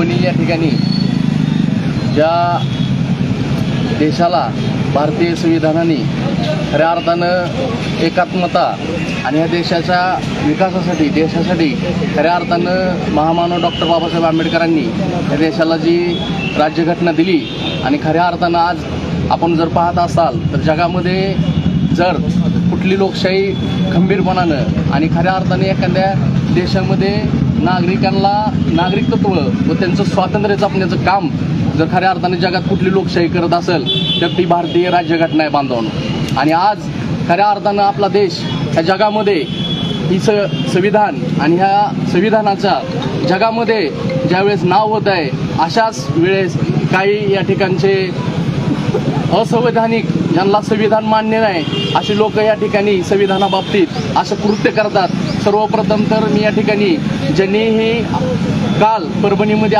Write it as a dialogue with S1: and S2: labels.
S1: परभणी या ठिकाणी ज्या देशाला भारतीय संविधानाने खऱ्या अर्थानं एकात्मता आणि या देशाच्या विकासासाठी देशासाठी खऱ्या अर्थानं महामानव डॉक्टर बाबासाहेब आंबेडकरांनी या देशाला जी राज्यघटना दिली आणि खऱ्या अर्थानं आज आपण जर पाहत असाल तर जगामध्ये जर कुठली लोकशाही खंबीरपणानं आणि खऱ्या अर्थाने एखाद्या देशामध्ये नागरिकांना नागरिकत्व व त्यांचं स्वातंत्र्य जपण्याचं काम जर खऱ्या अर्थाने जगात कुठली लोकशाही करत असेल तर ती भारतीय राज्यघटना आहे बांधवांनो. आणि आज खऱ्या अर्थानं आपला देश ह्या जगामध्ये ही संविधान आणि ह्या संविधानाच्या जगामध्ये ज्यावेळेस नाव होत आहे अशाच वेळेस काही या ठिकाणचे असंवैधानिक ज्यांना संविधान मान्य नाही अशी लोक या ठिकाणी संविधानाबाबतीत असं कृत्य करतात. सर्वप्रथम तर मी या ठिकाणी ज्यांनी ही काल परभणीमध्ये